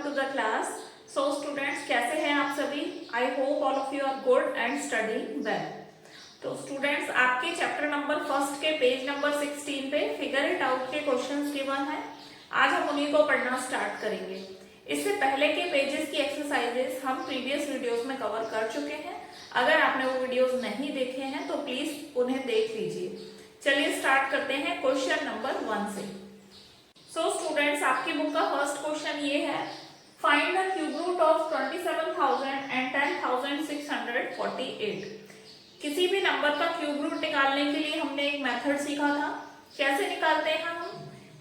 To the class. So students, कैसे हैं आप सभी? I hope all of you are good and study well. तो स्टूडेंट्स, आपके चैप्टर नंबर फर्स्ट के पेज नंबर 16 पे फिगर इट आउट के क्वेश्चंस गिवन है। आज हम उन्हीं को पढ़ना स्टार्ट करेंगे। इससे पहले के पेजेस की एक्सरसाइजेस हम प्रीवियस वीडियोस में कवर कर चुके हैं। अगर आपने वो वीडियोस नहीं देखे हैं तो प्लीज उन्हें देख लीजिए। चलिए स्टार्ट करते हैं क्वेश्चन नंबर 1 से। सो स्टूडेंट्स, आपकी बुक का फर्स्ट क्वेश्चन ये है, find the cube root of 27,000 and 10,648। किसी भी नंबर का क्यूब रूट निकालने के लिए हमने एक मेथड सीखा था। कैसे निकालते हैं हम?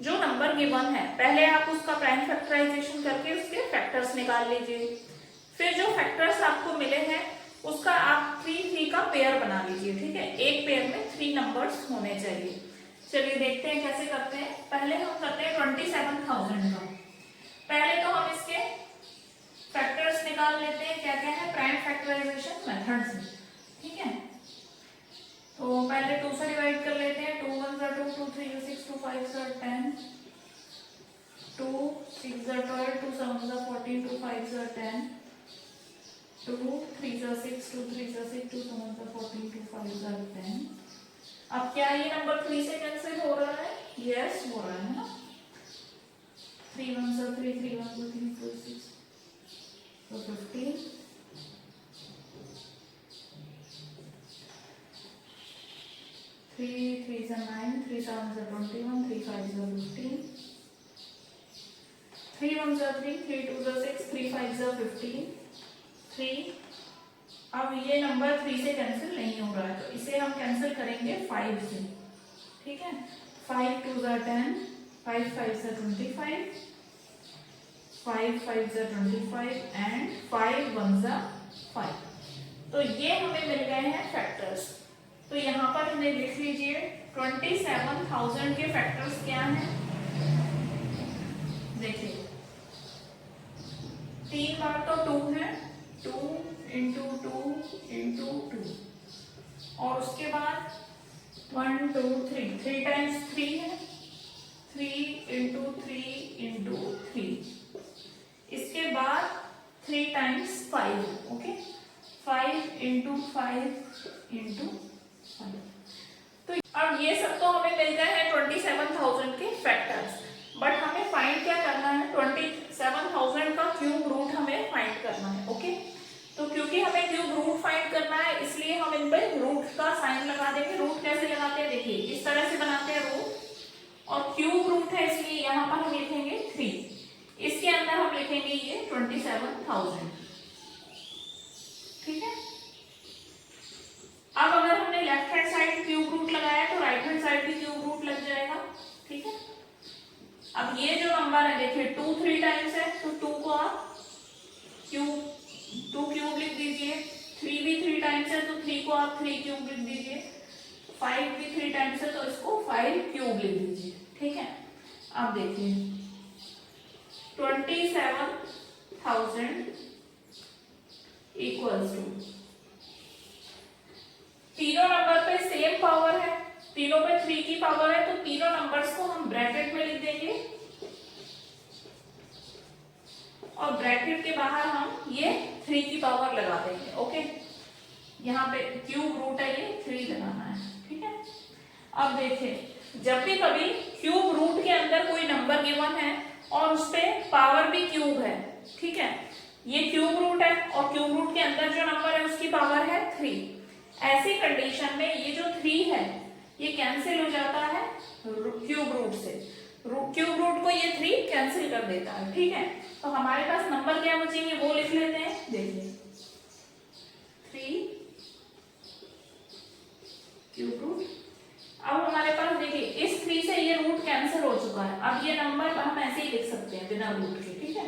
जो नंबर गिवन है पहले आप उसका प्राइम फैक्टराइजेशन करके उसके फैक्टर्स निकाल लीजिए। फिर जो फैक्टर्स आपको मिले हैं उसका आप 3 का पेयर बना लीजिए। ठीक है, एक पेयर में 3 नंबर्स होने चाहिए। चलिए देखते हैं कैसे करते हैं। पहले हम करते हैं 27,000 का। पहले तो हम इसके फैक्टर्स निकाल लेते हैं। क्या क्या है? प्राइम फैक्टराइजेशन मेथड से। ठीक है, तो पहले 2 से डिवाइड कर लेते हैं। 2 1 2 2 3 6 2 5 10 2 6 12 2 7 14 2 5 10 2 3 6 2 3 6 2 7 14 2 5 10। अब क्या ये नंबर 3 से कैंसिल हो रहा है? यस, हो रहा है ना। 3 1 3 3 1 2 3 4 6 तो 15 3 3 9 3 7 21 3 5 15 3 1 3 3 2 6 3 5 15 3। अब ये नंबर 3 से कैंसिल नहीं हो रहा है तो इसे हम कैंसिल करेंगे 5 से। ठीक है, 5 2 10 5 5 25 5 5 25 एंड 5 1 5। तो ये हमें मिल गए हैं फैक्टर्स। तो यहाँ पर हमें लिख लीजिए 27,000 के फैक्टर्स क्या हैं। देखिए 3 बार तो 2 है, 2 इंटू 2 इंटू 2 और उसके बाद 1 2 3 3 टाइम्स 3 है, 3 इंटू 3 इंटू 3। इसके बाद 3 टाइम्स 5। Okay, 5 into 5 into 5। तो अब ये सब तो हमें मिल गए हैं 27,000 के फैक्टर्स। बट हमें फाइंड क्या करना है? 27,000 का क्यूब रूट हमें फाइंड करना है। ओके, तो क्योंकि हमें क्यूब रूट फाइंड करना है इसलिए हम इन पे रूट का साइन लगा देंगे। रूट कैसे लगाते हैं? देखिए इस तरह से बनाते हैं रूट, और क्यूब रूट है इसलिए यहाँ पर हम लिखेंगे 3। इसके अंदर हम लिखेंगे ये 27,000। ठीक है, अब अगर हमने left hand side cube root लगाया तो राइट हैंड साइड भी क्यूब रूट लग जाएगा। ठीक है, अब ये जो नंबर है देखिए 2 3 टाइम्स है तो 2 को आप क्यूब लिख दीजिए। 3 भी 3 टाइम्स है तो 3 को आप 3 क्यूब लिख दीजिए। 5 भी 3 टाइम्स है तो इसको 5 क्यूब लिख दीजिए। ठीक है, अब देखिए 27,000 इक्वल्स टू, तीनों नंबर पे सेम पावर है, तीनों पे 3 की पावर है तो तीनों नंबर्स को हम ब्रैकेट में लिख देंगे और ब्रैकेट के बाहर हम ये 3 की पावर लगा देंगे। ओके, यहाँ पे क्यूब रूट है ये 3 लगाना है। ठीक है, अब देखिए जब भी कभी क्यूब रूट के अंदर कोई नंबर गिवन है और उस पे पावर भी क्यूब है, ठीक है, ये क्यूब रूट है और क्यूब रूट के अंदर जो नंबर है उसकी पावर है 3। ऐसी कंडीशन में ये जो 3 है ये कैंसिल हो जाता है क्यूब रूट से। क्यूब रूट को ये 3 कैंसिल कर देता है। ठीक है, तो हमारे पास नंबर क्या बचेंगे वो लिख लेते हैं। देखिए 3 क्यूब रूट। अब हमारे पास देखिए इस 3 से ये रूट कैंसिल हो चुका है। अब ये नंबर हम ऐसे ही लिख सकते हैं बिना रूट के। ठीक है,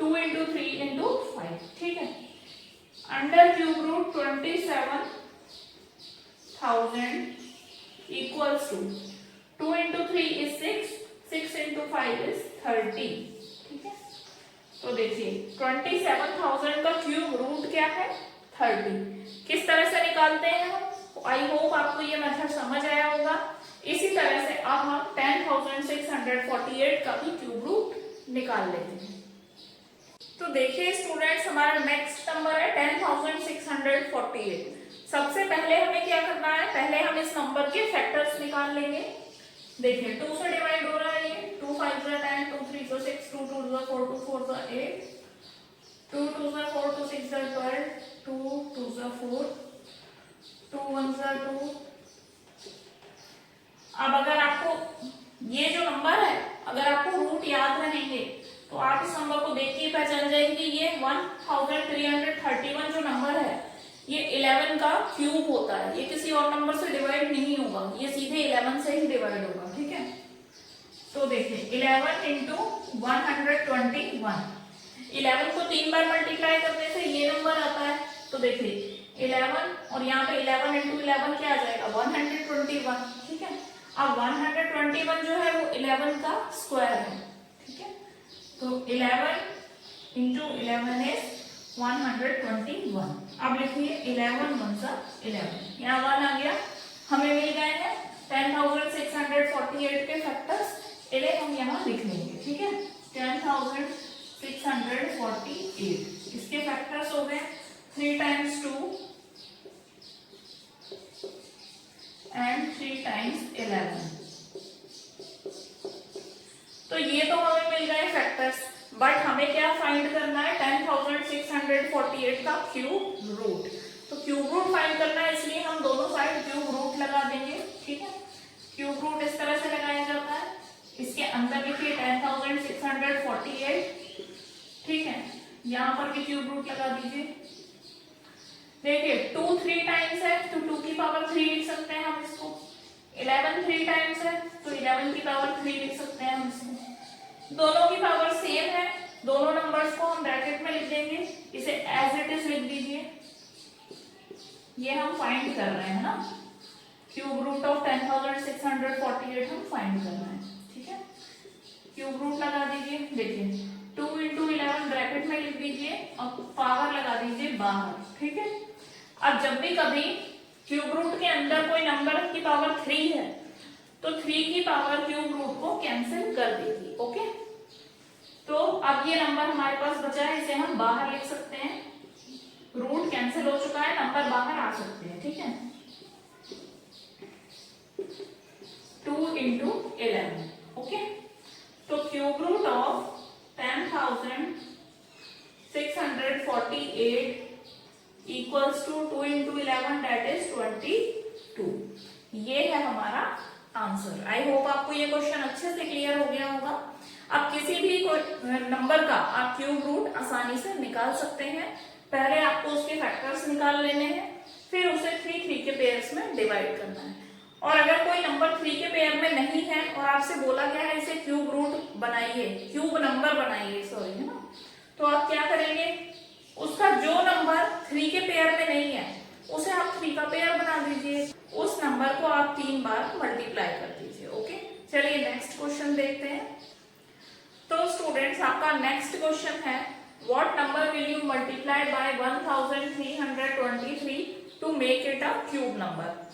2 इंटू 3 इंटू 5। ठीक है, under cube root 27,000 equals to 2 into 3 is 6, 6 into 5 is 30। ठीक है, तो देखिए 27,000 का क्यूब रूट क्या है? 30। किस तरह से निकालते हैं हम? आई होप आपको ये मेथड समझ आया होगा। इसी तरह से अब हम 10,648 का भी क्यूब रूट निकाल लेते हैं। तो देखिए स्टूडेंट्स, हमारा नेक्स्ट नंबर है 10,648। सबसे पहले हमें क्या करना है, पहले हम इस नंबर के फैक्टर्स निकाल लेंगे। देखिए 2 से डिवाइड हो रहा है ये, 2 5 10, 2 3 6, 2 2 4, 2 4 8, 2 2 4, 2 6 12, 2 2 4, 2 1 2। अब अगर आपको ये जो नंबर है, अगर आपको रूट याद रहेंगे तो आप इस नंबर को देख के पहचान जाएंगे। ये 1331 जो नंबर है ये 11 का क्यूब होता है, ये किसी और नंबर से डिवाइड नहीं होगा, ये सीधे 11 से ही डिवाइड होगा। ठीक है, तो देखिए 11 इंटू 121, 11 को 3 बार मल्टीप्लाई करने से ये नंबर आता है। तो देखिए 11 और यहाँ पे 11 इंटू 11 क्या आ जाएगा, 121। ठीक है, अब 121 जो है वो 11 का स्क्वायर है। ठीक है, तो 11 इंटू 11 इज 121। अब लिखिए 11 1 सा 11, यहाँ 1 आ गया। हमें मिल गए हैं 10,648 के फैक्टर्स, इन्हें हम यहाँ लिख लेंगे। ठीक है, 10,648 इसके फैक्टर्स हो गए 3 times 2 and 3 times 11। तो ये तो हमें मिल गए फैक्टर्स, बट हमें क्या फाइंड करना है, 10,648 का क्यूब रूट। तो क्यूब रूट फाइंड करना है, इसलिए हम दोनों साइड क्यूब रूट लगा देंगे। ठीक है, क्यूब रूट इस तरह से लगाया जाता है, इसके अंदर लिखिए 10,648। ठीक है, यहाँ पर भी क्यूब रूट लगा दीजिए। देखिए 2 3 टाइम्स है तो 2 की पावर 3 लिख सकते हैं हम इसको। 11 3 टाइम्स है तो 11 की पावर 3 लिख सकते हैं हम इसको। दोनों की पावर सेम है, दोनों नंबर्स को हम ब्रैकेट में लिख देंगे, इसे एज इट इज लिख दीजिए। ये हम फाइंड कर रहे हैं ना, क्यूब रूट ऑफ 10,648 हम फाइंड कर रहे हैं। ठीक है, क्यूब रूट लगा दीजिए। देखिए 2 इंटू 11 ब्रैकेट में लिख दीजिए और पावर लगा दीजिए बाहर। ठीक है, अब जब भी कभी क्यूब रूट के अंदर कोई नंबर की पावर 3 है तो 3 की पावर क्यूब रूट को कैंसिल कर देगी। ओके, तो अब ये नंबर हमारे पास बचा है, इसे हम बाहर लिख सकते हैं। रूट कैंसिल हो चुका है, नंबर बाहर आ सकते हैं। ठीक है, 2 इंटू 11। ओके, तो cube root of 10,648 equals to 2 into 11 that is 22। ये है हमारा आंसर। आई होप आपको ये क्वेश्चन अच्छे से क्लियर हो गया होगा। अब किसी भी नंबर का आप क्यूब रूट आसानी से निकाल सकते हैं। पहले आपको उसके फैक्टर्स निकाल लेने हैं, फिर उसे 3 3 के पेयर्स में डिवाइड करना है। और अगर कोई नंबर 3 के पेयर में नहीं है और आपसे बोला गया है इसे क्यूब रूट बनाइए, क्यूब नंबर बनाइए, सॉरी, है ना, तो आप क्या करेंगे, उसका जो नंबर 3 के पेयर में नहीं है उसे आप 3 का पेयर बना दीजिए, उस नंबर को आप 3 बार मल्टीप्लाई कर दीजिए। ओके, चलिए नेक्स्ट क्वेश्चन देखते हैं। तो स्टूडेंट्स, आपका नेक्स्ट क्वेश्चन है, what number will you multiply by 1323 to make it a cube number.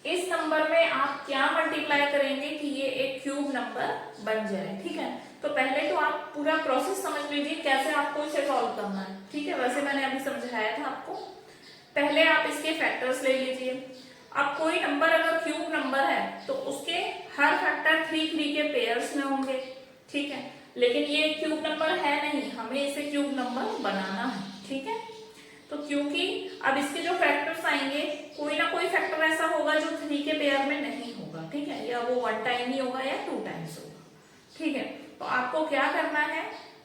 इस नंबर में आप क्या मल्टीप्लाई करेंगे कि ये एक क्यूब नंबर बन जाए। ठीक है, तो पहले तो आप पूरा प्रोसेस समझ लीजिए कैसे आपको इसे सॉल्व करना है। ठीक है, वैसे मैंने अभी समझाया था आपको। पहले आप इसके फैक्टर्स ले लीजिए। अब कोई नंबर अगर क्यूब नंबर है तो उसके हर फैक्टर 3 3 के पेयर्स में होंगे। ठीक है, लेकिन ये क्यूब नंबर है नहीं, हमें इसे क्यूब नंबर बनाना है। ठीक है, तो क्योंकि अब इसके जो फैक्टर्स आएंगे, कोई ना कोई फैक्टर ऐसा होगा जो 3 के पेयर में नहीं होगा। ठीक है, या वो 1 टाइम ही होगा या 2 टाइम्स होगा। ठीक है, तो आपको क्या करना है,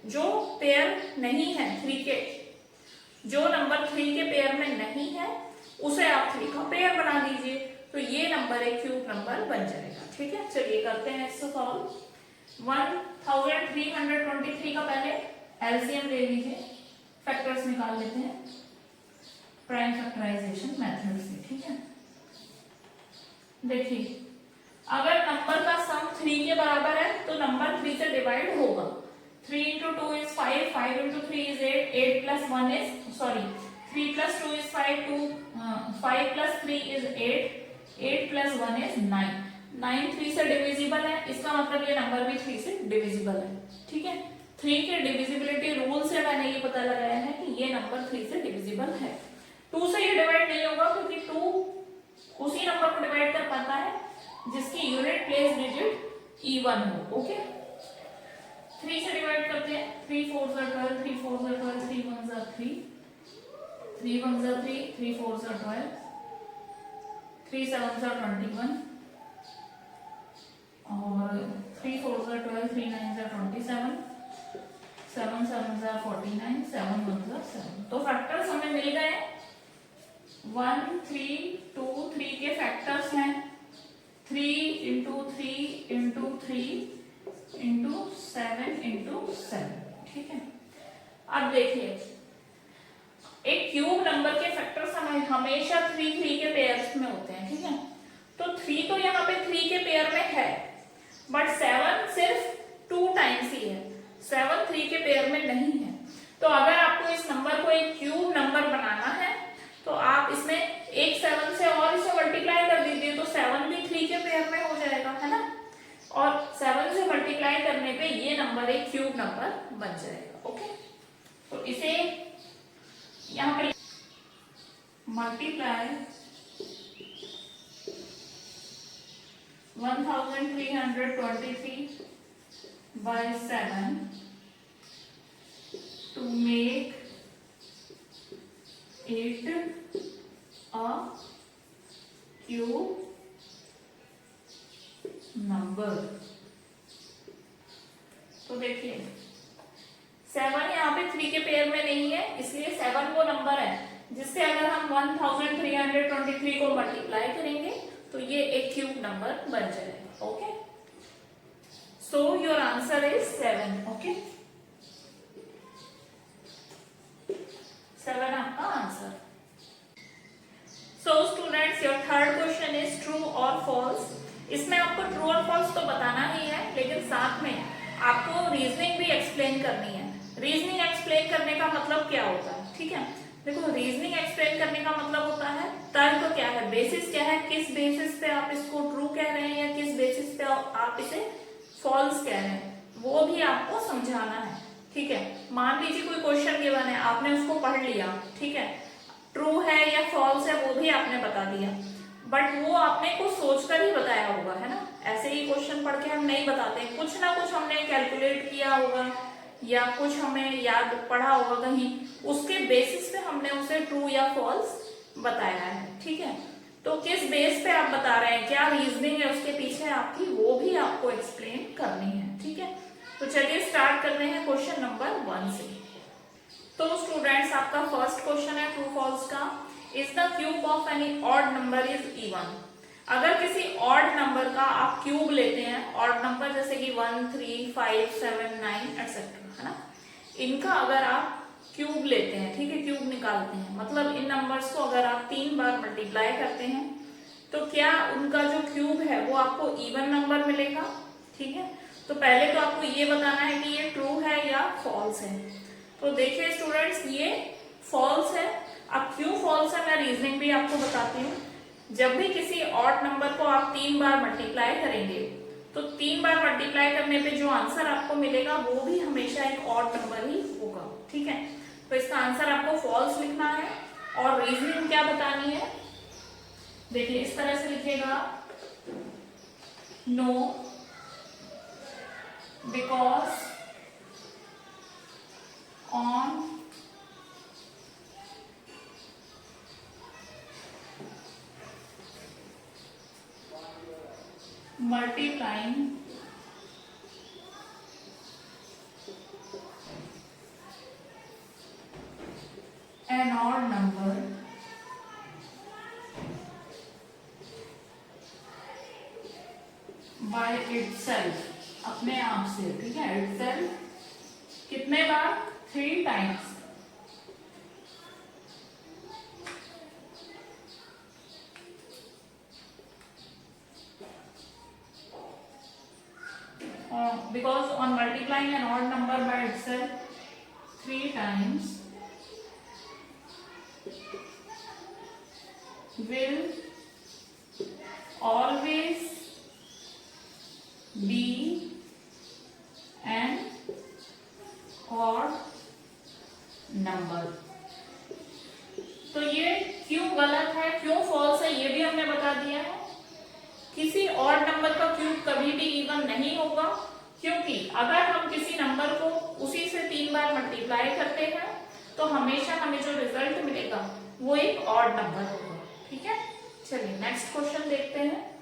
जो पेयर नहीं है 3 के, जो नंबर 3 के पेयर में नहीं है उसे आप 3 का पेयर बना दीजिए, तो ये नंबर एक क्यूब नंबर बन जाएगा। ठीक है, चलिए करते हैं इसको सॉल्व। 1323 का पहले एलसीएम ले लीजिए, फैक्टर्स निकाल लेते हैं प्राइम फैक्टराइजेशन मेथड से। ठीक है, देखिए अगर नंबर का सम 3 के बराबर है तो नंबर 3 से डिवाइड होगा। 3 into 2 is 5, 5 into 3 is 8, 8 plus 1 is, sorry, 3 plus 2 is 5, 5 plus 3 is 8, 8 plus 1 is 9, 9 3 से डिविजिबल है, इसका मतलब ये नंबर भी 3 से डिविजिबल है। ठीक है, 3 के डिविजिबिलिटी रूल से मैंने ये पता लगाया है कि ये नंबर 3 से डिविजिबल है। 2 से ये डिवाइड नहीं होगा क्योंकि 2 उसी नंबर को डिवाइड कर पाता है जिसकी यूनिट प्लेस डिजिट इवन हो। ओके, 3 से डिवाइड करते हैं। 3 4 12, 3 4 12, 3 1 3, 3 1 3, 3 4 12, 3 7 21 और 3 4 12, 3 9 27, 7 7 49, 7 1 7। तो फैक्टर्स हमें मिल गए। 1 3 2 3 के फैक्टर्स हैं 3 इंटू 3 इंटू 3 इंटू 7 इंटू 7। ठीक है, अब देखिए एक क्यूब नंबर के फैक्टर्स हमेशा 3 3 के पेयर्स में होते हैं। ठीक है, तो 3 तो यहाँ पे 3 के पेयर में है, बट 7 सिर्फ 2 टाइम्स ही है, 7 3 के पेयर में नहीं है। तो अगर आपको इस नंबर को एक क्यूब नंबर बनाना है तो आप इसमें एक 7 से और इसे मल्टीप्लाई कर दीजिए, तो 7 भी 3 के पेयर में हो जाएगा, है ना। और 7 से मल्टीप्लाई करने पे ये नंबर एक क्यूब नंबर बन जाएगा। ओके, तो इसे यहाँ पे multiply 1323 by 7 to make it a cube number। तो देखिए 7 यहाँ पे 3 के पेयर में नहीं है, इसलिए 7 वो नंबर है जिससे अगर हम 1323 को मल्टीप्लाई करेंगे तो ये एक क्यूब नंबर बन जाएगा। Okay, so your answer is 7। Okay, 7 आपका answer. So students, your third question is true और फॉल्स। इसमें आपको ट्रू और फॉल्स तो बताना ही है, लेकिन साथ में आपको रीजनिंग भी एक्सप्लेन करनी है। रीजनिंग एक्सप्लेन करने का मतलब क्या होता है? ठीक है, देखो रीजनिंग एक्सप्लेन करने का मतलब होता है तर्क क्या है, बेसिस क्या है, किस बेसिस पे आप इसको ट्रू कह रहे हैं या किस बेसिस पे आप इसे फॉल्स कह रहे हैं, वो भी आपको समझाना है। ठीक है, मान लीजिए कोई क्वेश्चन गिवन है, आपने उसको पढ़ लिया, ठीक है, ट्रू है या फॉल्स है वो भी आपने बता दिया, बट वो आपने कुछ सोचकर ही बताया होगा, है ना। ऐसे ही क्वेश्चन पढ़ के हम नहीं बताते, कुछ ना कुछ हमने कैलकुलेट किया होगा या कुछ हमें याद पढ़ा होगा कहीं, उसके बेसिस पे हमने उसे ट्रू या फॉल्स बताया है। ठीक है, तो किस बेस पे आप बता रहे हैं, क्या रीजनिंग है उसके पीछे आपकी, वो भी आपको एक्सप्लेन करनी है। ठीक है, तो चलिए स्टार्ट कर रहे हैं क्वेश्चन नंबर 1 से। तो स्टूडेंट्स, आपका फर्स्ट क्वेश्चन है ट्रू फॉल्स का। Is the cube of any odd number is even. अगर किसी ऑड नंबर का आप क्यूब लेते हैं, ऑड नंबर जैसे कि 1 3 5 7 9 एटसेट्रा, है ना, इनका अगर आप क्यूब लेते हैं, ठीक है, क्यूब निकालते हैं, मतलब इन नंबर्स को अगर आप 3 बार मल्टीप्लाई करते हैं तो क्या उनका जो क्यूब है वो आपको इवन नंबर मिलेगा। ठीक है, तो पहले तो आपको ये बताना है कि ये ट्रू है या फॉल्स है। तो देखिए स्टूडेंट्स, ये फॉल्स है। अब क्यों फॉल्स है मैं रीजनिंग भी आपको बताती हूँ। जब भी किसी ऑड नंबर को आप 3 बार मल्टीप्लाई करेंगे तो 3 बार मल्टीप्लाई करने पे जो आंसर आपको मिलेगा वो भी हमेशा एक ऑड नंबर ही होगा। ठीक है, तो इसका आंसर आपको फॉल्स लिखना है और रीजनिंग क्या बतानी है, देखिए इस तरह से लिखेगा, no because on multiplying an odd number by itself, अपने आप से, ठीक है, itself कितने बार, 3 times. Because on multiplying an odd number by itself 3 times will always be an odd number. तो ये क्यों गलत है, क्यों फॉल्स है, ये भी हमने बता दिया है। किसी ऑड नंबर का क्यूब कभी भी इवन नहीं होगा, क्योंकि अगर हम किसी नंबर को उसी से 3 बार मल्टीप्लाई करते हैं तो हमेशा हमें जो रिजल्ट मिलेगा वो एक ऑड नंबर होगा। ठीक है, चलिए नेक्स्ट क्वेश्चन देखते हैं।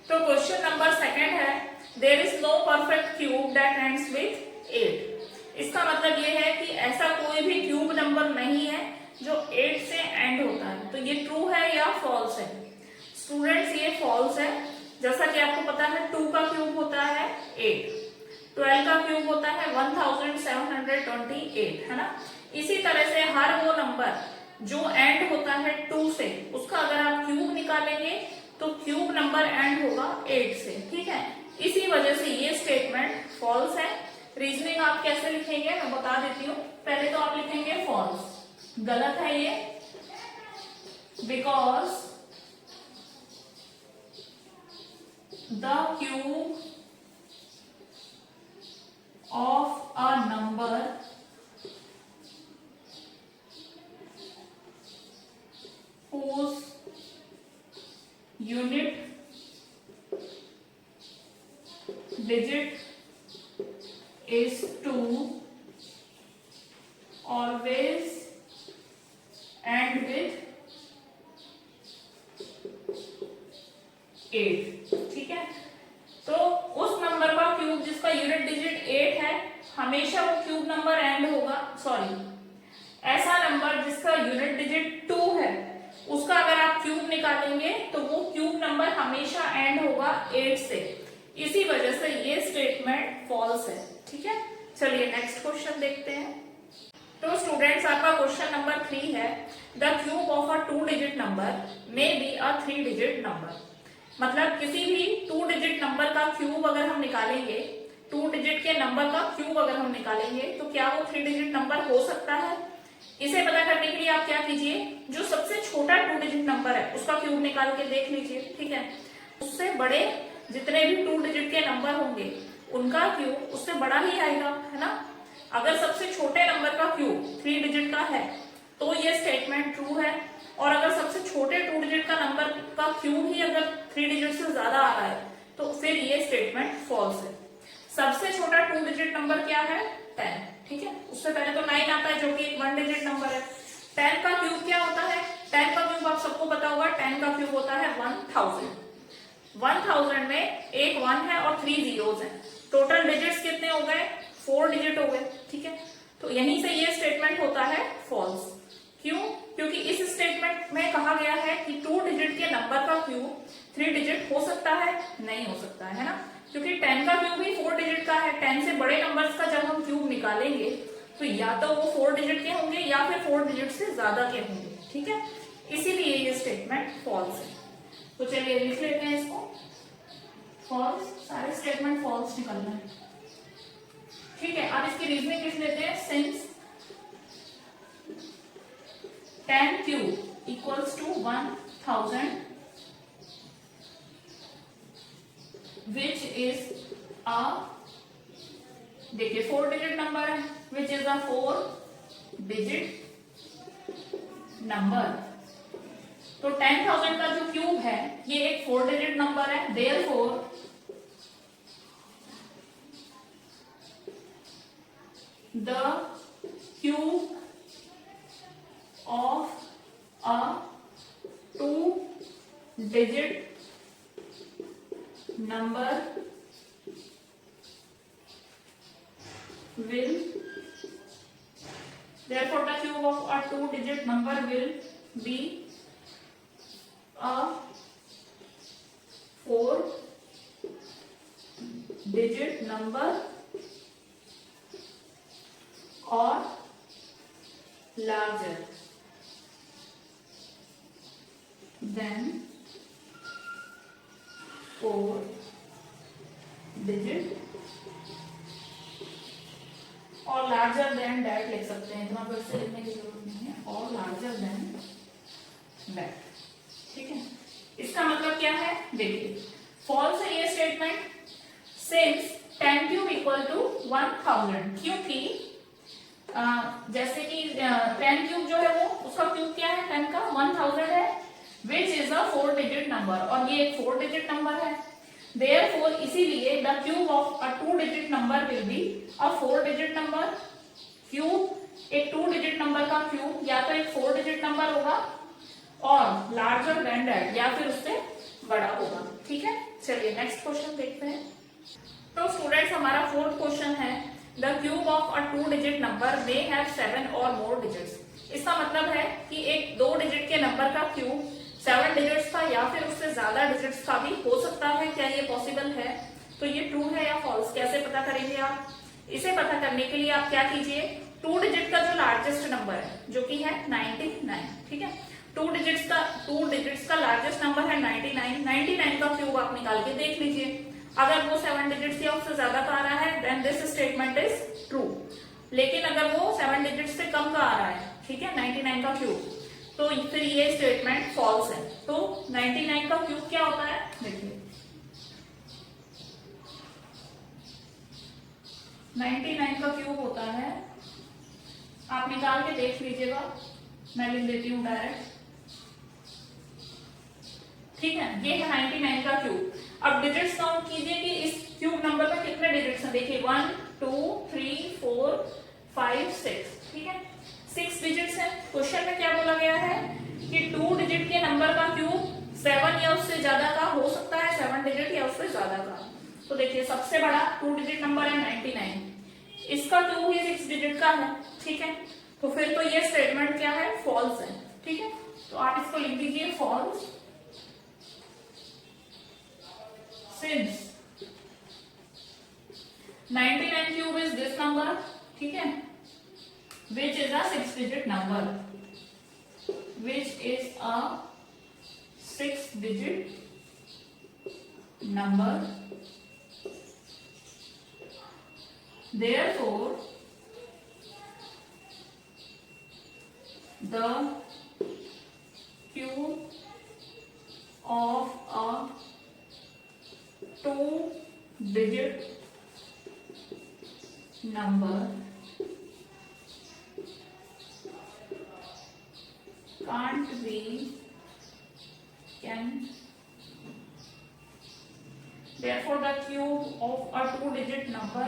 तो क्वेश्चन नंबर 2 है, there is no perfect cube that ends with 8। इसका मतलब ये है कि ऐसा कोई भी क्यूब नंबर नहीं है जो 8 से एंड होता है। तो ये ट्रू है या फॉल्स है? स्टूडेंट्स ये फॉल्स है। जैसा कि आपको पता है 2 का क्यूब होता है 8, 12 का क्यूब होता है 1728, है ना। इसी तरह से हर वो नंबर जो एंड होता है 2 से, उसका अगर आप क्यूब निकालेंगे तो क्यूब नंबर एंड होगा 8 से। ठीक है, इसी वजह से ये स्टेटमेंट फॉल्स है। रीजनिंग आप कैसे लिखेंगे मैं बता देती हूँ। पहले तो आप लिखेंगे फॉल्स, गलत है ये, because the cube of a number whose unit digit is 2 always end with 8। ठीक है, तो उस नंबर का क्यूब जिसका यूनिट डिजिट 8 है, हमेशा वो क्यूब नंबर एंड होगा। सॉरी, ऐसा नंबर जिसका यूनिट डिजिट 2 है, उसका अगर आप क्यूब निकालेंगे तो वो क्यूब नंबर हमेशा एंड होगा 8 से। इसी वजह से ये स्टेटमेंट फॉल्स है। ठीक है, चलिए नेक्स्ट क्वेश्चन देखते हैं। तो स्टूडेंट्स आपका क्वेश्चन नंबर 3 है, the cube of a 2 digit number may be a 3 digit number. मतलब किसी भी 2 डिजिट नंबर का क्यूब अगर हम निकालेंगे, 2 डिजिट के नंबर का क्यूब अगर हम निकालेंगे तो क्या वो 3 डिजिट नंबर हो सकता है? इसे पता करने के लिए आप क्या कीजिए, जो सबसे छोटा 2 डिजिट नंबर है उसका क्यूब निकाल के देख लीजिए। ठीक है, उससे बड़े जितने भी 2 डिजिट के नंबर होंगे उनका क्यूब उससे बड़ा ही आएगा, है ना। अगर सबसे छोटे नंबर का क्यूब 3 डिजिट का है तो ये स्टेटमेंट ट्रू है, और अगर सबसे छोटे 2 डिजिट का नंबर का क्यूब ही अगर 3 डिजिट से ज्यादा आ रहा है तो फिर ये स्टेटमेंट फॉल्स है। सबसे छोटा 2 डिजिट नंबर क्या है? 10। ठीक है, उससे पहले तो 9 आता है जो कि एक 1 डिजिट नंबर है। 10 का क्यूब क्या होता है? 10 का क्यूब आप सबको पता होगा, 10 का क्यूब होता है 1000। 1000 में एक 1 है और 3 जीरोस हैं। टोटल डिजिट्स कितने हो गए? 4 डिजिट हो गए। ठीक है, तो यहीं से ये स्टेटमेंट होता है फॉल्स। क्यों? क्योंकि इस स्टेटमेंट में कहा गया है कि 2 डिजिट के नंबर का क्यूब 3 डिजिट हो सकता है? नहीं हो सकता है ना, क्योंकि 10 का क्यूब भी 4 डिजिट का है। 10 से बड़े नंबर्स का जब हम क्यूब निकालेंगे तो या तो वो 4 डिजिट के होंगे या फिर 4 डिजिट से ज्यादा के होंगे। ठीक है, इसीलिए ये स्टेटमेंट फॉल्स है। तो चलिए लिख लेते हैं इसको, फॉल्स। सारे स्टेटमेंट फॉल्स निकलना है। ठीक है, अब इसकी रीजनिंग लिख लेते हैं। Since 10 cube equals to 1000, which is a, देखिए 4 डिजिट नंबर है, which is a 4 digit number. तो 10,000 का जो क्यूब है ये एक 4 डिजिट नंबर है। therefore the cube of a 2 digit number will, therefore the cube of a 2 digit number will be a 4 digit number or larger than 4 digit और larger than that लिख सकते हैं, इतना फिर से लिखने की जरूरत नहीं है, और लार्जर देन दैट। ठीक है, इसका मतलब क्या है? देखिए फॉल्स है ये statement. Since 10 cube equal to 1000, क्योंकि जैसे कि 10 क्यूब जो है वो उसका क्यूब क्या है, 10 का 1000 है, which is a 4 digit number, और ये एक 4 डिजिट नंबर है। देयरफॉर इसीलिए the cube of a 2 digit number will be a 4 digit number. Cube एक 2 डिजिट नंबर का क्यूब या तो एक 4 डिजिट नंबर होगा और लार्जर देन दैट या फिर उससे बड़ा होगा। ठीक है, चलिए नेक्स्ट क्वेश्चन देखते हैं। तो स्टूडेंट्स हमारा फोर्थ क्वेश्चन है, the cube of a 2 digit number may have 7 और मोर डिजिट्स। इसका मतलब है कि एक 2 डिजिट के नंबर का क्यूब 7 डिजिट्स का या फिर उससे ज्यादा डिजिट्स का भी हो सकता है। क्या ये पॉसिबल है? तो ये ट्रू है या फॉल्स कैसे पता करेंगे आप? इसे पता करने के लिए आप क्या कीजिए, 2 डिजिट का जो लार्जेस्ट नंबर है जो कि है 99, ठीक है, 2 डिजिट्स का लार्जेस्ट नंबर है 99 का क्यूब आप निकाल के देख लीजिए। अगर वो 7 डिजिट्स या उससे ज्यादा का आ रहा है then this statement is true. लेकिन अगर वो 7 डिजिट्स से कम का आ रहा है, ठीक है, 99 का क्यूब, तो फिर ये स्टेटमेंट फॉल्स है। तो 99 का क्यूब क्या होता है, देखिए 99 का क्यूब होता है, आप निकाल के देख लीजिएगा, मैं लिख देती हूँ डायरेक्ट, ठीक है। ये है 99 का क्यूब। अब डिजिट्स काउंट कीजिए कि इस क्यूब नंबर में कितने डिजिट्स हैं। देखिए 1 2 3 4 5 6, ठीक है, 6 डिजिट्स हैं। क्वेश्चन में क्या बोला गया है कि 2 डिजिट के नंबर का क्यूब 7 या उससे ज्यादा का हो सकता है, 7 डिजिट या उससे ज्यादा का। तो देखिए सबसे बड़ा 2 डिजिट नंबर है 99, इसका क्यूब ही 6 डिजिट का है, ठीक है। तो फिर तो ये स्टेटमेंट क्या है, फॉल्स है, ठीक है। तो आप इसको लिख दीजिए false, since 99 cube is this number, ठीक है, which is a 6 digit number, which is a 6 digit number, therefore the cube of a 2 digit number therefore the cube of a 2 digit number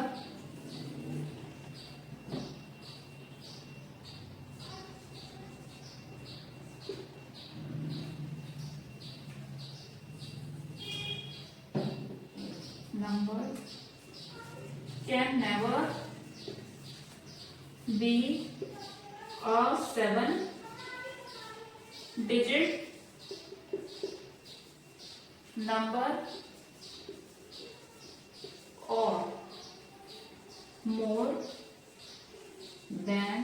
can never be a 7 digit number or more than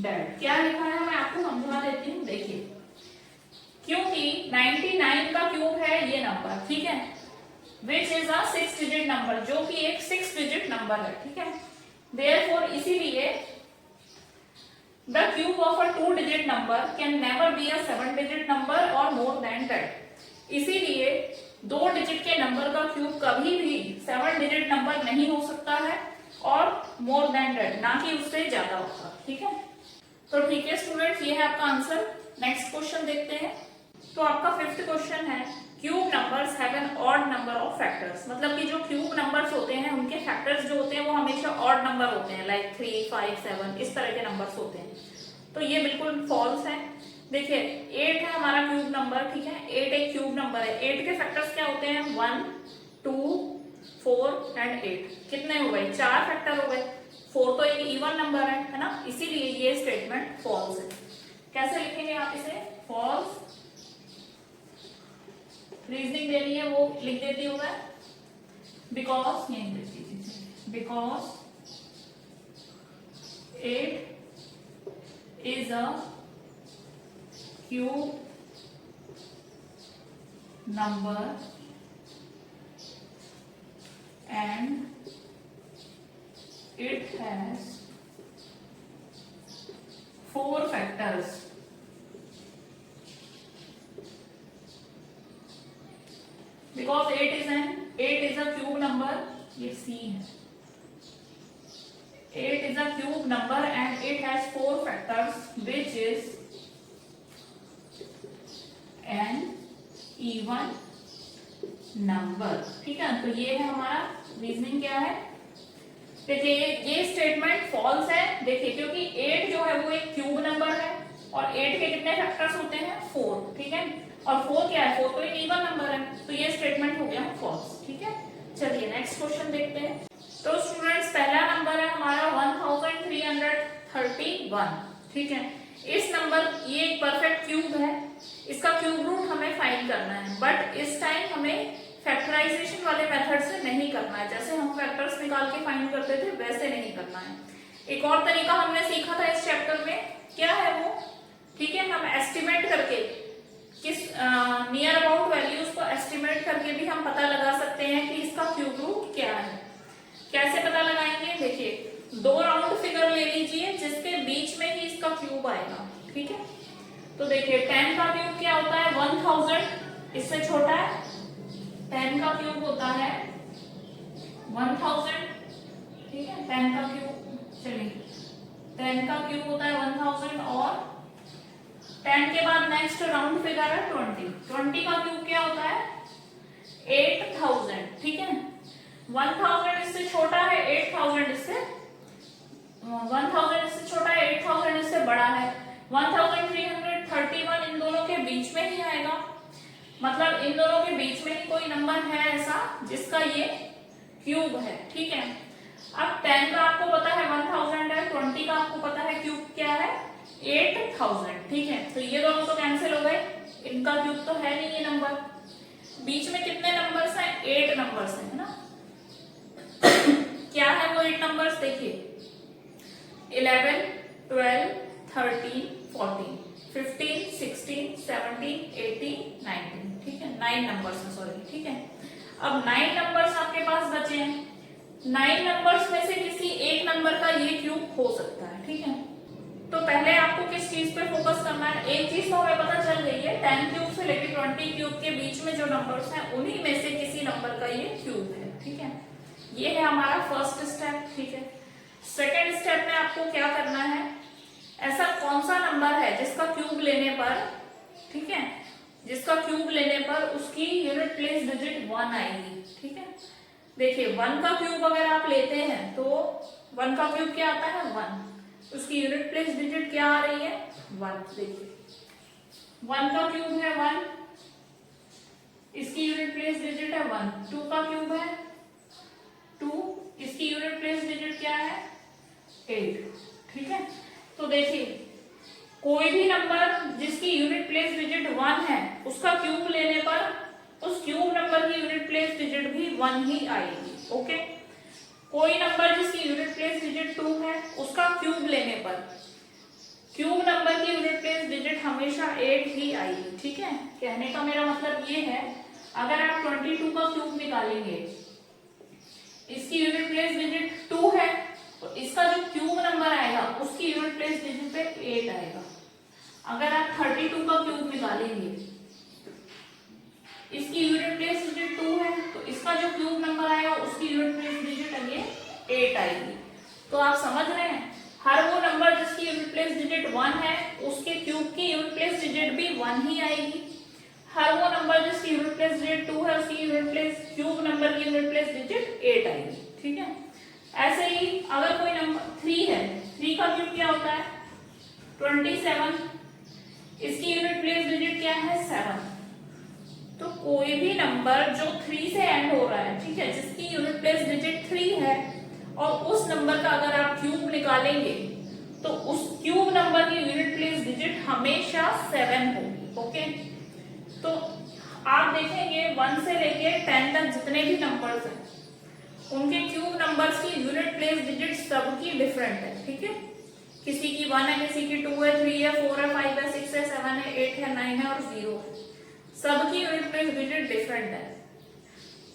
that। क्या लिखा है मैं आपको समझा देती हूँ। देखिए क्योंकि 99 का क्यूब है ये नंबर, ठीक है, which is a 6 digit number, जो कि एक 6 डिजिट नंबर है, ठीक है। देयरफॉर इसीलिए the cube of a 2 digit number can never be a 7 digit number और मोर देन दैट। इसीलिए 2 डिजिट के नंबर का क्यूब कभी भी 7 डिजिट नंबर नहीं हो सकता है और मोर देन दैट ना कि उससे ज्यादा होगा, ठीक है। तो ठीक है स्टूडेंट्स, ये है आपका आंसर। नेक्स्ट क्वेश्चन देखते हैं। तो आपका 5th क्वेश्चन है, cube numbers have an odd number of factors. मतलब कि जो क्यूब नंबर्स होते हैं उनके फैक्टर्स जो होते हैं वो हमेशा ऑड नंबर होते हैं, लाइक 3 5 7 इस तरह के नंबर्स होते हैं। तो ये बिल्कुल फॉल्स है। देखिए 8 है हमारा क्यूब नंबर, ठीक है, 8 एक क्यूब नंबर है। 8 के फैक्टर्स क्या होते हैं, 1 2 4 एंड 8। कितने हो गए, 4 फैक्टर हो गए। 4 तो एक इवन नंबर है ना, इसीलिए ये स्टेटमेंट फॉल्स है। कैसे लिखेंगे आप इसे, फॉल्स, रीजनिंग देनी है वो लिख देती हूं मैं, because because 8 is a cube number and it has 4 factors. Because 8 is a cube number, ये C है, 8 is a cube number and it has 4 factors which is an even number। ठीक है, तो ये है हमारा रीजनिंग क्या है। देखिए ये स्टेटमेंट फॉल्स है, देखिए क्योंकि 8 जो है वो एक क्यूब नंबर है और 8 के कितने फैक्टर्स होते हैं 4, ठीक है, और 4 क्या है 4 तो एक इवन नंबर है, तो ये स्टेटमेंट हो गया फॉल्स। ठीक है, चलिए नेक्स्ट क्वेश्चन देखते हैं। तो स्टूडेंट्स पहला नंबर है हमारा 1331। ठीक है, इस नंबर ये एक परफेक्ट क्यूब है, इसका क्यूब रूट हमें फाइंड करना है, बट इस टाइम हमें फैक्टराइजेशन वाले मेथड से नहीं करना है, जैसे हम फैक्टर्स निकाल के फाइंड करते थे वैसे नहीं करना है। एक और तरीका हमने सीखा था इस चैप्टर में, क्या है वो, ठीक है, हम एस्टिमेट करके किस नियर अबाउट वैल्यूज को एस्टिमेट करके भी हम पता लगा सकते हैं कि इसका क्यूब रूट क्या है। कैसे पता लगाएंगे, देखिए 2 राउंड फिगर ले लीजिए जिसके बीच में ही इसका क्यूब आएगा। ठीक है, तो देखिए 10 का क्यूब क्या होता है 1000, इससे छोटा है, 10 का क्यूब होता है 1000। ठीक है, 10 का क्यूब, चलिए 10 का क्यूब होता है 1000 और 10 के बाद नेक्स्ट राउंड फिगर है 20 का क्यूब क्या होता है 8000। ठीक है, 1000 इससे छोटा है, 8000 इससे 1000 इससे छोटा है, 8000 इससे बड़ा है, 1331 इन दोनों के बीच में ही आएगा, मतलब इन दोनों के बीच में ही कोई नंबर है ऐसा जिसका ये क्यूब है। ठीक है, अब 10 का आपको पता है 1000 है, 20 का आपको पता है क्यूब क्या है 8000। ठीक है, तो ये दोनों तो कैंसिल हो गए, इनका क्यूब तो है नहीं ये नंबर। बीच में कितने नंबर्स हैं 8 नंबर्स हैं, है ना। क्या है वो 8 नंबर्स, देखिए 11 12 13 14 15 16 17 18 19। ठीक है, 9 नंबर्स हैं, सॉरी। ठीक है, अब 9 नंबर्स आपके पास बचे हैं, 9 नंबर्स में से किसी एक नंबर का ये क्यूब हो सकता है। ठीक है, तो पहले आपको किस चीज पे फोकस करना है, एक चीज तो हमें पता चल गई है 10 क्यूब से लेकर 20 क्यूब के बीच में जो नंबर्स हैं उन्हीं में से किसी नंबर का ये क्यूब है। ठीक है, ये है हमारा फर्स्ट स्टेप। ठीक है, सेकेंड स्टेप में आपको क्या करना है, ऐसा कौन सा नंबर है जिसका क्यूब लेने पर, ठीक है, जिसका क्यूब लेने पर उसकी यूनिट प्लेस डिजिट 1 आएगी। ठीक है, देखिए 1 का क्यूब अगर आप लेते हैं तो 1 का क्यूब क्या आता है 1, उसकी यूनिट प्लेस डिजिट क्या आ रही है 1। देखिए 1 का क्यूब है 1, इसकी यूनिट प्लेस डिजिट है 1। 2 का क्यूब है 2, इसकी यूनिट प्लेस डिजिट क्या है 8। ठीक है, तो देखिए कोई भी नंबर जिसकी यूनिट प्लेस डिजिट 1 है उसका क्यूब लेने पर उस क्यूब नंबर की यूनिट प्लेस डिजिट भी 1 ही आएगी। ओके, कोई नंबर जिसकी यूनिट प्लेस डिजिट 2 है उसका क्यूब लेने पर क्यूब नंबर की यूनिट प्लेस डिजिट हमेशा 8 ही आएगी। ठीक है, कहने का मेरा मतलब ये है अगर आप 22 का क्यूब निकालेंगे, इसकी यूनिट प्लेस डिजिट 2 है तो इसका जो क्यूब नंबर आएगा उसकी यूनिट प्लेस डिजिट पे 8 आएगा। अगर आप 32 का क्यूब निकालेंगे, इसकी यूनिट प्लेस डिजिट 2 है तो इसका जो क्यूब नंबर आएगा उसकी यूनिट प्लेस डिजिट अगेन 8 आएगी। तो आप समझ रहे हैं, हर वो नंबर जिसकी यूनिट प्लेस डिजिट 1 है उसके क्यूब की यूनिट प्लेस डिजिट भी 1 ही आएगी। हर वो नंबर जिसकी यूनिट प्लेस डिजिट 2 है उसकी यूनिट प्लेस क्यूब नंबर की यूनिट प्लेस डिजिट 8 आएगी। ठीक है, ऐसे ही अगर कोई नंबर 3 है, 3 का क्यूब क्या होता है 27, इसकी यूनिट प्लेस डिजिट क्या है 7। तो कोई भी नंबर जो 3 से एंड हो रहा है, ठीक है, जिसकी यूनिट प्लेस डिजिट 3 है और उस नंबर का अगर आप क्यूब निकालेंगे तो उस क्यूब नंबर की यूनिट प्लेस डिजिट हमेशा 7 होगी। ओके, तो आप देखेंगे 1 से लेके 10 तक जितने भी नंबर्स हैं उनके क्यूब नंबर्स की यूनिट प्लेस डिजिट सबकी डिफरेंट है। ठीक है, किसी की 1 है, किसी की 2 है, 3 है, 4 है, 5 है, 6 है, 7 है, 8 है, 9 है और 0 है, सबकी यूनिट प्लेस डिजिट डिफरेंट है।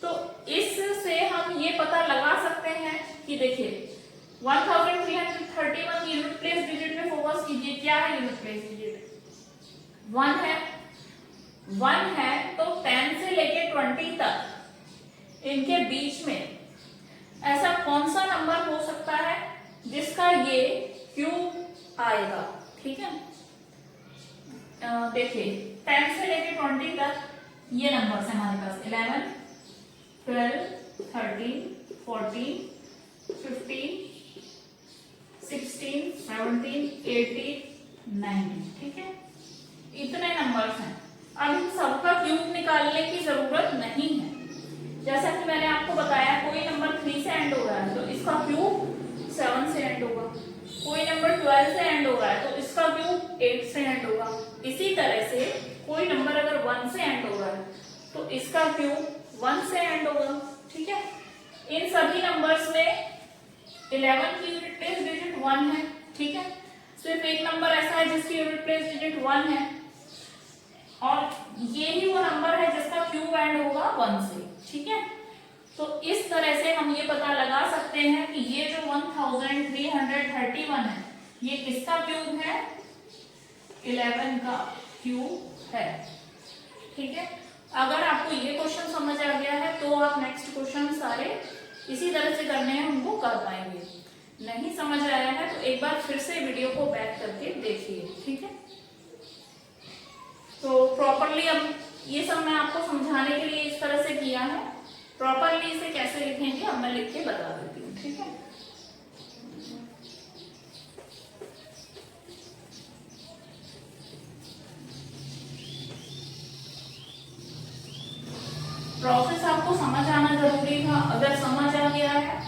तो इससे हम ये पता लगा सकते हैं कि देखिए 1331 की यूनिट प्लेस डिजिट में फोकस कीजिए, क्या है यूनिट प्लेस डिजिट 1 है, 1 है तो 10 से लेके 20 तक इनके बीच में ऐसा कौन सा नंबर हो सकता है जिसका ये क्यूब आएगा, ठीक है। देखिए 10 से लेके 20 तक ये नंबर्स है हमारे पास, 11, 12, 13, 14, 15, 16, 17, 18, 19, ठीक है। इतने नंबर्स हैं। अब इन सबका क्यूब निकालने की जरूरत नहीं है। जैसा कि मैंने आपको बताया, कोई नंबर 3 से एंड हो रहा है तो इसका क्यूब 7 से एंड होगा, कोई नंबर 12 से एंड हो रहा है तो इसका क्यूब 8 से एंड होगा। इसी तरह से कोई नंबर अगर 1 से एंड हो रहा है तो इसका क्यूब 1 से एंड होगा, ठीक है। इन सभी नंबर्स में 11 की यूनिट प्लेस डिजिट 1 है, ठीक है। सिर्फ एक नंबर ऐसा है जिसकी यूनिट प्लेस डिजिट 1 है, और ये ही वो नंबर है जिसका क्यूब एंड होगा 1 से, ठीक है। तो इस तरह से हम ये पता लगा सकते हैं कि ये जो 1331 है ये किसका क्यूब है, 11 का क्यूब है, ठीक है। अगर आपको ये क्वेश्चन समझ आ गया है तो आप नेक्स्ट क्वेश्चन सारे इसी तरह से करने हैं उनको कर पाएंगे। नहीं समझ आया है तो एक बार फिर से वीडियो को बैक करके देखिए, ठीक है। तो प्रॉपरली अब ये सब मैं आपको समझाने के लिए इस तरह से किया है, प्रॉपरली इसे कैसे लिखेंगे अब मैं लिख के बता देती हूँ, ठीक है। प्रोसेस आपको समझ आना जरूरी था। अगर समझ आ गया है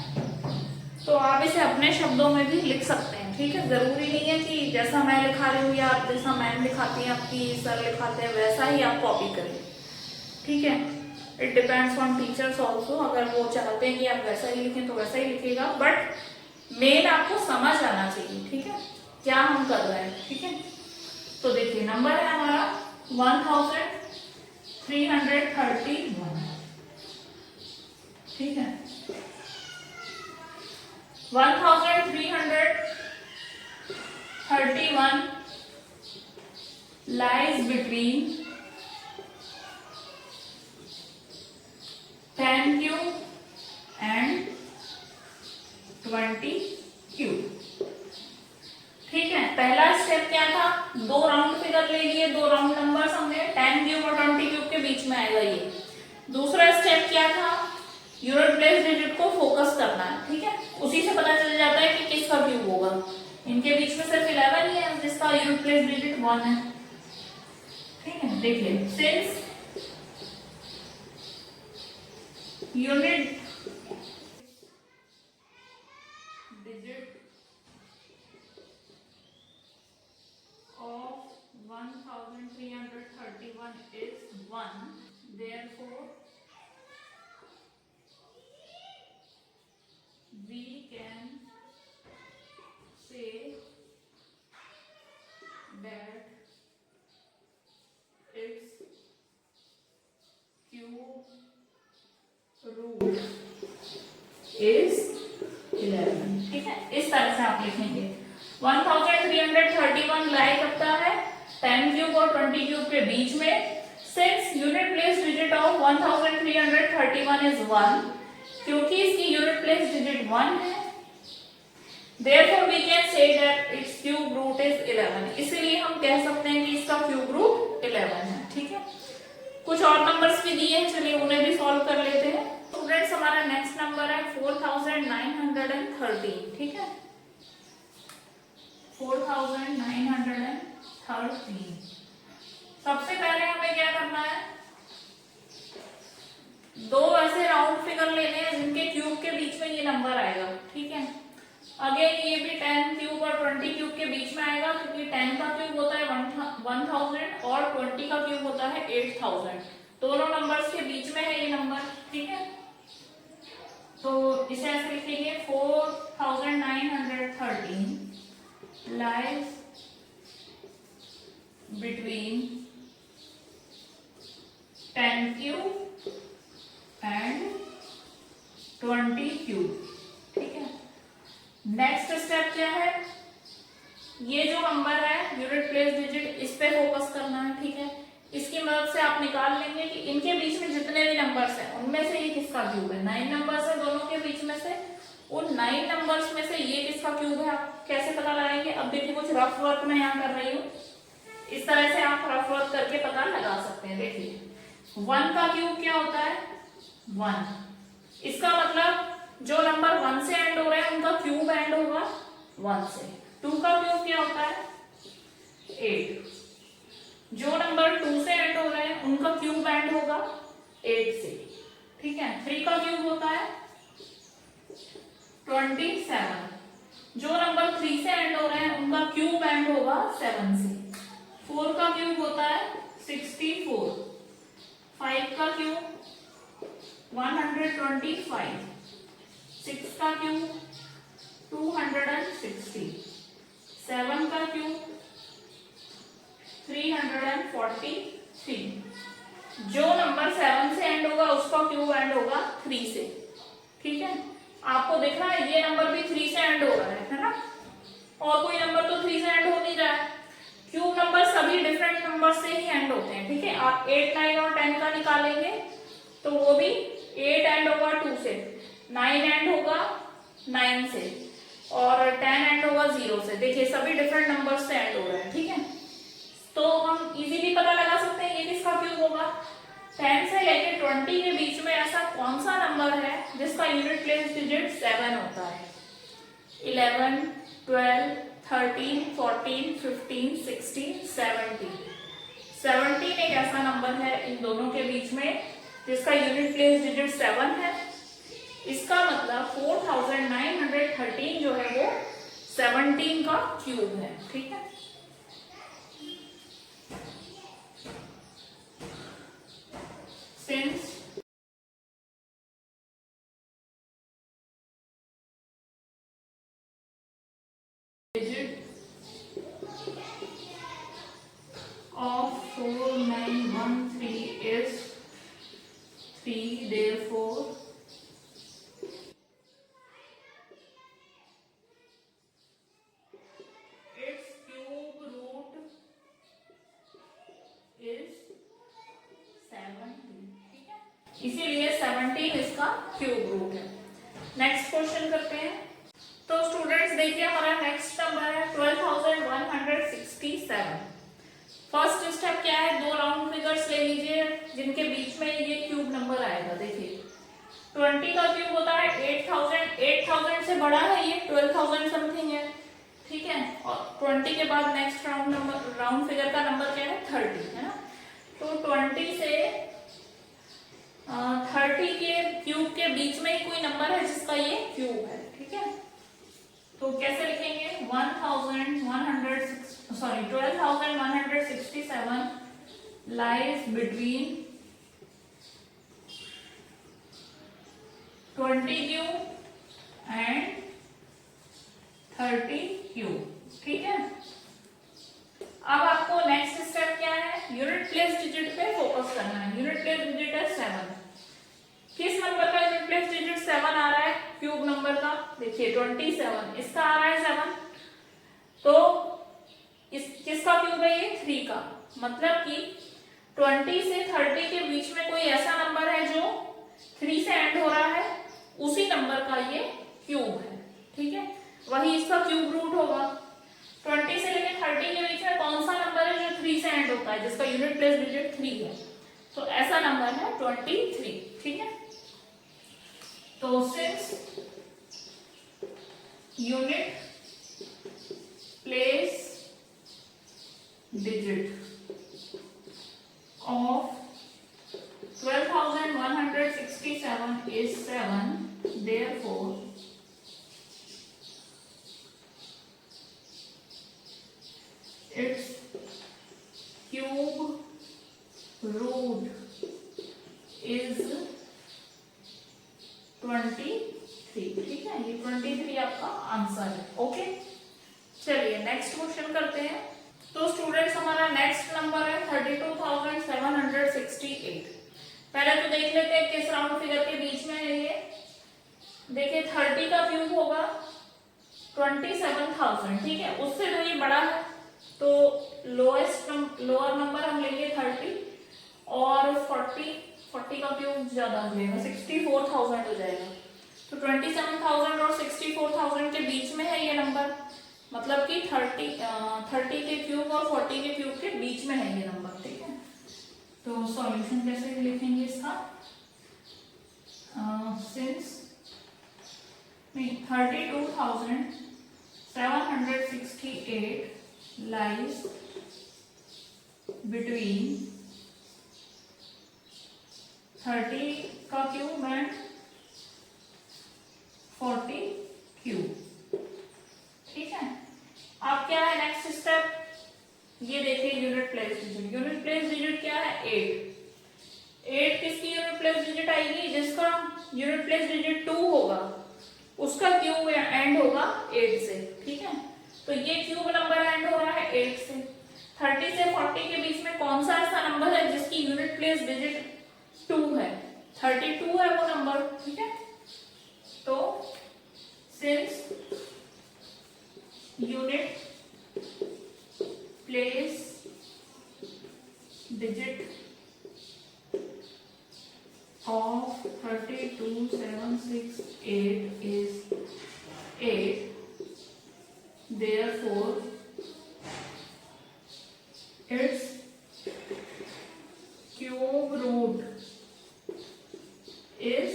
तो आप इसे अपने शब्दों में भी लिख सकते हैं, ठीक है। जरूरी नहीं है कि जैसा मैं लिखा रही हूँ या आप जैसा मैम लिखाती है, आपकी सर लिखाते हैं वैसा ही आप कॉपी करें, ठीक है। It depends on teachers also. अगर वो चाहते हैं कि आप वैसा ही लिखें तो वैसा ही लिखेगा, बट मेन आपको समझ आना चाहिए, ठीक है, क्या हम कर रहे हैं, ठीक है। तो देखिए नंबर है हमारा 1331, ठीक है। 1331 lies between 10 cube and 20 cube, ठीक है। पहला स्टेप क्या था, दो राउंड फिगर ले लिए, दो राउंड नंबर हमने 10 क्यूब और 20 क्यूब के बीच में आएगा ये। दूसरा स्टेप क्या था, यूनिट प्लेस डिजिट को फोकस करना है, ठीक है। उसी से पता चल जाता है कि किसका क्यूब होगा। इनके बीच में सिर्फ 11 ही है जिसका यूनिट प्लेस डिजिट 1 है, ठीक है। देखिए since unit digit of 1331 is 1, therefore we can say that its cube root is 11, ठीक है। इस तरह से आप लिखेंगे 1331 लाई करता है 10 क्यूब और 20 क्यूब के बीच में। Since unit place digit of 1331 is 1, क्योंकि इसकी यूनिट प्लेस डिजिट 1 है, therefore we can say that its cube root is 11। इसलिए हम कह सकते हैं कि इसका क्यूब रूट 11 है, ठीक है। कुछ और नंबर्स भी दिए हैं, चलिए उन्हें भी सॉल्व कर लेते हैं। स्टूडेंट्स हमारा नेक्स्ट नंबर है 4913, ठीक है। 4913। सबसे पहले हमें क्या करना है, दो ऐसे राउंड फिगर लेने हैं जिनके क्यूब के बीच में ये नंबर आएगा, ठीक है। अगेन ये भी 10 क्यूब और 20 क्यूब के बीच में आएगा, क्योंकि 10 का क्यूब होता है 1000 और 20 का क्यूब होता है 8000। दोनों नंबर्स के बीच में है ये नंबर, ठीक है। तो इसे ऐसे लिखेंगे 4913 lies between 10 cube and 20 cube, ठीक है। नेक्स्ट स्टेप क्या है, ये जो नंबर है यूनिट प्लेस डिजिट, इस पे फोकस करना है, ठीक है। इसकी मदद से आप निकाल लेंगे कि इनके बीच में जितने भी नंबर्स हैं उनमें से ये किसका क्यूब है। 9 नंबर्स है दोनों के बीच में से, उन 9 नंबर्स में से ये किसका क्यूब है आप कैसे पता लगाएंगे? अब देखिए कुछ रफ वर्क मैं यहाँ कर रही हूँ, इस तरह से आप रफ वर्क करके पता लगा सकते हैं। देखिए 1 का क्यूब क्या होता है? 1। इसका मतलब जो नंबर 1 से एंड हो रहे हैं उनका क्यूब एंड होगा 1 से। 2 का क्यूब क्या होता है? 8। जो नंबर 2 से एंड हो रहे हैं उनका क्यूब एंड होगा 8 से, ठीक है। 3 का क्यूब होता है 27। जो नंबर 3 से एंड हो रहे हैं उनका क्यूब एंड होगा 7 से। 4 का क्यूब होता है 64। 5 का क्यूब 125। 6 का क्यूब 260। 7 का क्यूब 343। जो नंबर 7 से एंड होगा उसका क्यूब एंड होगा 3 से, ठीक है। आपको दिख रहा है ये नंबर भी 3 से एंड हो रहा है ना, और कोई नंबर तो 3 से एंड हो नहीं रहा है। क्यूब नंबर सभी डिफरेंट नंबर से ही एंड होते हैं, ठीक है। आप 8, 9 और 10 का निकालेंगे तो वो भी 8 एंड होगा 2 से, 9 एंड होगा 9 से, और 10 एंड होगा 0 से। देखिए सभी डिफरेंट नंबर से एंड हो रहे हैं, ठीक है। तो हम इजीली पता लगा सकते हैं ये किसका क्यूब होगा। 10 से लेके 20 के बीच में ऐसा कौन सा नंबर है जिसका यूनिट प्लेस डिजिट 7 होता है? 11, 12, 13, 14, 15, 16, 17। 17 एक ऐसा नंबर है इन दोनों के बीच में जिसका यूनिट प्लेस डिजिट 7 है। इसका मतलब 4913 जो है वो 17 का क्यूब है, ठीक है। Since digit of 4913 is 3, therefore its cube root is 17, ठीक है। इसीलिए 17 इसका क्यूब रूट है। नेक्स्ट क्वेश्चन करते हैं। तो स्टूडेंट्स देखिए हमारा नेक्स्ट नंबर है 12167। फर्स्ट स्टेप क्या है? दो राउंड फिगर्स ले लीजिए जिनके बीच में ये क्यूब नंबर आएगा। देखिए 20 का क्यूब होता है 8000। 8000 से बड़ा है ये 12000 समथिंग है, ठीक है। और 20 के बाद नेक्स्ट राउंड फिगर का नंबर क्या है? 30 है ना। तो 20 से 30 के क्यूब के बीच में ही कोई नंबर है जिसका ये क्यूब है, ठीक है। तो कैसे लिखेंगे? 12,167 lies between 20 cube and 30 cube, ठीक है। अब आपको नेक्स्ट स्टेप क्या है? यूनिट प्लेस डिजिट पे फोकस करना है। यूनिट प्लेस डिजिट है 7। किस नंबर का यूनिट प्लेस डिजिट 7 आ रहा है? क्यूब नंबर का। देखिए 27 इसका आ रहा है 7, तो इस किसका क्यूब है ये? 3 का। मतलब कि 20 से 30 के बीच में कोई ऐसा नंबर है जो 3 से एंड हो रहा है, उसी नंबर का ये क्यूब है, ठीक है। वही इसका क्यूब रूट होगा। 20 से लेकर 30 के बीच में कौन सा नंबर है जो 3 से एंड होता है जिसका यूनिट प्लेस डिजिट 3 है? तो ऐसा नंबर है 23, ठीक है। तो since unit place digit of 12167 is 7, therefore its cube root is 23, ठीक है। ये 23 आपका आंसर है, ओके। चलिए नेक्स्ट क्वेश्चन करते हैं। तो स्टूडेंट्स हमारा नेक्स्ट नंबर है 32,768। पहले तो देख लेते हैं किस राउंड फिगर के बीच में है ये। देखिए 30 का क्यूब होगा 27,000, ठीक है। उससे तो ये बड़ा है तो लोअर नंबर हम लेंगे 30, और 40 का क्यूब ज्यादा हो जाएगा 64,000 हो जाएगा। तो 27,000 और 64,000 के बीच में है ये नंबर, मतलब कि 30 के क्यूब और 40 के क्यूब के बीच में है ये नंबर, ठीक है। तो सॉल्यूशन कैसे लिखेंगे इसका, सिंस 32,768 lies between 30 का क्यूब एंड 40 क्यूब, ठीक है। अब क्या है नेक्स्ट स्टेप, ये देखिए unit place digit. Unit place digit क्या है, 8 किसकी यूनिट प्लेस डिजिट आएगी, जिसका यूनिट प्लेस डिजिट 2 होगा उसका क्यूब एंड होगा 8 से, ठीक है। तो ये क्यूब नंबर एंड हो रहा है 8 से। 30 से 40 के बीच में कौन सा ऐसा नंबर है जिसकी यूनिट प्लेस डिजिट 2 है, 32 है वो नंबर, ठीक है। तो since unit place digit of 32,768 is 8, therefore its cube root is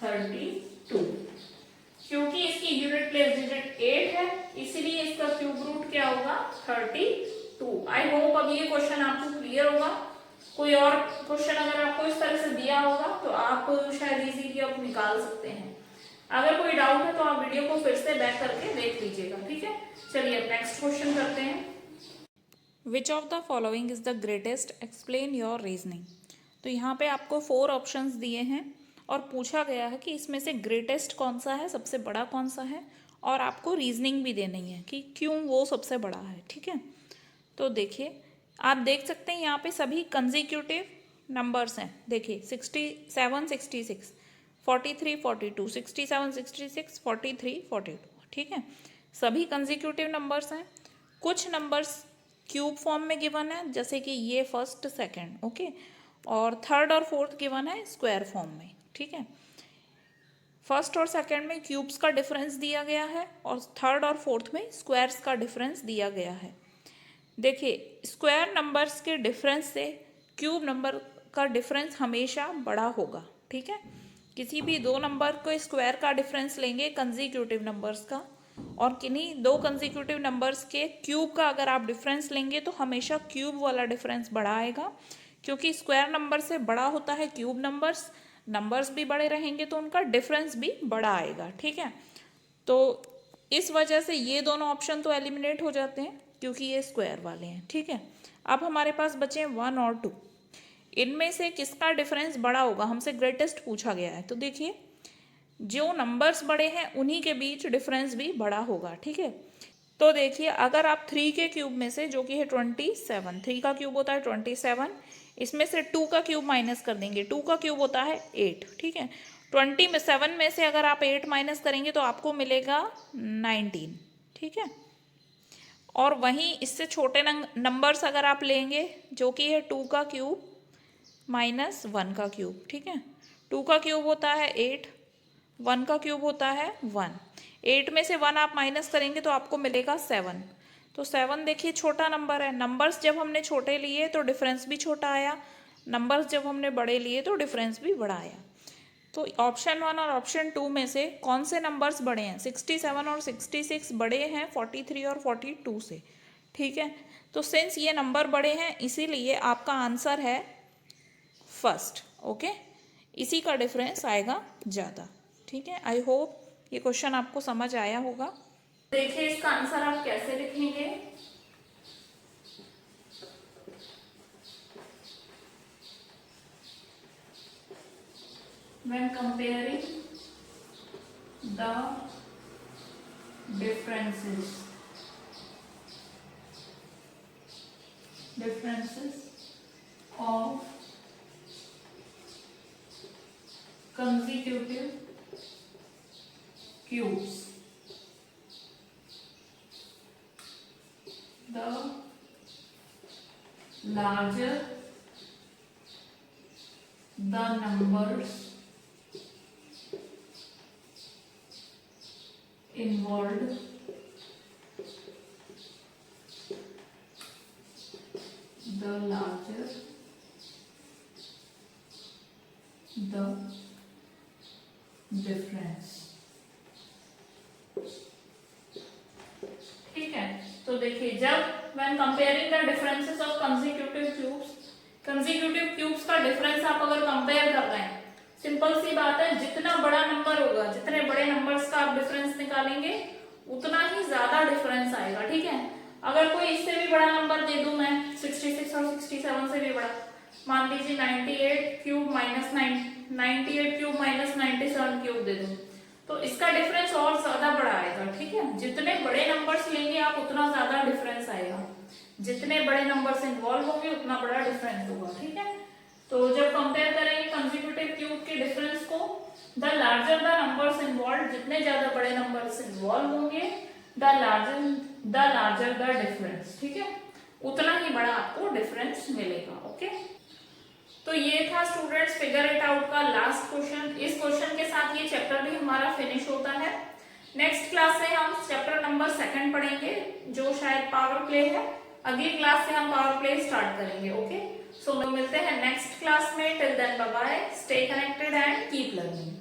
32। क्योंकि इसकी यूनिट प्लेस डिजिट 8 है इसीलिए इसका क्यूब रूट क्या होगा, 32। आई होप अब ये क्वेश्चन आपको क्लियर होगा। कोई और क्वेश्चन अगर आपको इस तरह से दिया होगा तो आप शायद इजीली आप निकाल सकते हैं। अगर कोई डाउट है तो आप वीडियो को फिर से बैक करके देख लीजिएगा, ठीक है। चलिए अब नेक्स्ट क्वेश्चन करते हैं। Which of the following is the greatest, explain your reasoning. तो यहाँ पे आपको 4 ऑप्शंस दिए हैं और पूछा गया है कि इसमें से ग्रेटेस्ट कौन सा है, सबसे बड़ा कौन सा है, और आपको रीजनिंग भी देनी है कि क्यों वो सबसे बड़ा है, ठीक है। तो देखिए आप देख सकते हैं यहाँ पे सभी कंसेक्यूटिव नंबर्स हैं। देखिए 67 66 43 42 67 66 43 42, ठीक है। सभी कंसेक्यूटिव नंबर्स हैं। कुछ नंबर्स क्यूब फॉर्म में गिवन है जैसे कि ये फर्स्ट सेकंड, ओके, और थर्ड और फोर्थ गिवन है स्क्वायर फॉर्म में, ठीक है। फर्स्ट और सेकंड में क्यूब्स का डिफरेंस दिया गया है और थर्ड और फोर्थ में स्क्वायर्स का डिफरेंस दिया गया है। देखिए स्क्वायर नंबर्स के डिफरेंस से क्यूब नंबर का डिफरेंस हमेशा बड़ा होगा, ठीक है। किसी भी दो नंबर को स्क्वायर का डिफरेंस लेंगे कंसेक्यूटिव नंबर्स का, और किन्हीं दो कंसेक्यूटिव नंबर्स के क्यूब का अगर आप डिफरेंस लेंगे तो हमेशा क्यूब वाला डिफरेंस बड़ा आएगा, क्योंकि स्क्वायर नंबर से बड़ा होता है क्यूब नंबर्स, नंबर्स भी बड़े रहेंगे तो उनका डिफरेंस भी बड़ा आएगा, ठीक है। तो इस वजह से ये दोनों ऑप्शन तो एलिमिनेट हो जाते हैं क्योंकि ये स्क्वायर वाले हैं, ठीक है। अब हमारे पास बचे 1 और 2, इनमें से किसका डिफरेंस बड़ा होगा, हमसे ग्रेटेस्ट पूछा गया है। तो देखिए जो नंबर्स बड़े हैं उन्हीं के बीच डिफरेंस भी बड़ा होगा, ठीक है। तो देखिए अगर आप 3 के क्यूब में से, जो कि है 27, 3 का क्यूब होता है 27, इसमें से 2 का क्यूब माइनस कर देंगे, 2 का क्यूब होता है 8, ठीक है। 27 में से अगर आप 8 माइनस करेंगे तो आपको मिलेगा 19, ठीक है। और वहीं इससे छोटे नंबर्स अगर आप लेंगे जो कि है 2 का क्यूब माइनस 1 का क्यूब, ठीक है। 2 का क्यूब होता है 8, 1 का क्यूब होता है 1, 8 में से 1 आप माइनस करेंगे तो आपको मिलेगा 7। तो 7 देखिए छोटा नंबर है, नंबर्स जब हमने छोटे लिए तो डिफरेंस भी छोटा आया, नंबर्स जब हमने बड़े लिए तो डिफरेंस भी बड़ा आया। तो ऑप्शन 1 और ऑप्शन 2 में से कौन से नंबर्स बड़े हैं, 67 और 66 बड़े हैं 43 और 42 से, ठीक है। तो सिंस ये नंबर बड़े हैं इसीलिए आपका आंसर है फर्स्ट, ओके, इसी का डिफरेंस आएगा ज़्यादा, ठीक है। आई होप ये क्वेश्चन आपको समझ आया होगा। देखिए इसका आंसर आप कैसे लिखेंगे, when comparing the differences of consecutive cubes, the larger the numbers involved the larger the difference। ठीक है, तो देखिए जब when comparing the differences of consecutive cubes का डिफरेंस आप अगर कंपेयर कर रहे हैं, सिंपल सी बात है, जितना बड़ा नंबर होगा, जितने बड़े नंबर्स का आप डिफरेंस निकालेंगे उतना ही ज्यादा डिफरेंस आएगा। ठीक है, अगर कोई इससे भी बड़ा नंबर दे दूं मैं 66 और 67 से भी बड़ा, मान लीजिए 98 cube minus 98 cube minus 97 cube दे दूं, तो इसका डिफरेंस और ज्यादा बड़ा आएगा। ठीक है, जितने बड़े नंबर्स लेंगे आप उतना ज्यादा डिफरेंस आएगा, जितने बड़े नंबर्स इन्वॉल्व होंगे उतना बड़ा डिफरेंस होगा। ठीक है, तो जब कंपेयर करेंगे कंसेक्यूटिव क्यूब के डिफरेंस को, the larger the numbers involve, जितने ज्यादा बड़े नंबर्स इन्वॉल्व होंगे द लार्जर द डिफरेंस। ठीक है, उतना ही बड़ा आपको डिफरेंस मिलेगा। ओके, तो ये था स्टूडेंट्स फिगर इट आउट का लास्ट क्वेश्चन। इस क्वेश्चन के साथ ये चैप्टर भी हमारा फिनिश होता है। नेक्स्ट क्लास से हम चैप्टर नंबर 2 पढ़ेंगे जो शायद पावर प्ले है। अगली क्लास से हम पावर प्ले स्टार्ट करेंगे। ओके, सो मिलते हैं नेक्स्ट क्लास में। Till then bye bye, stay connected and keep learning.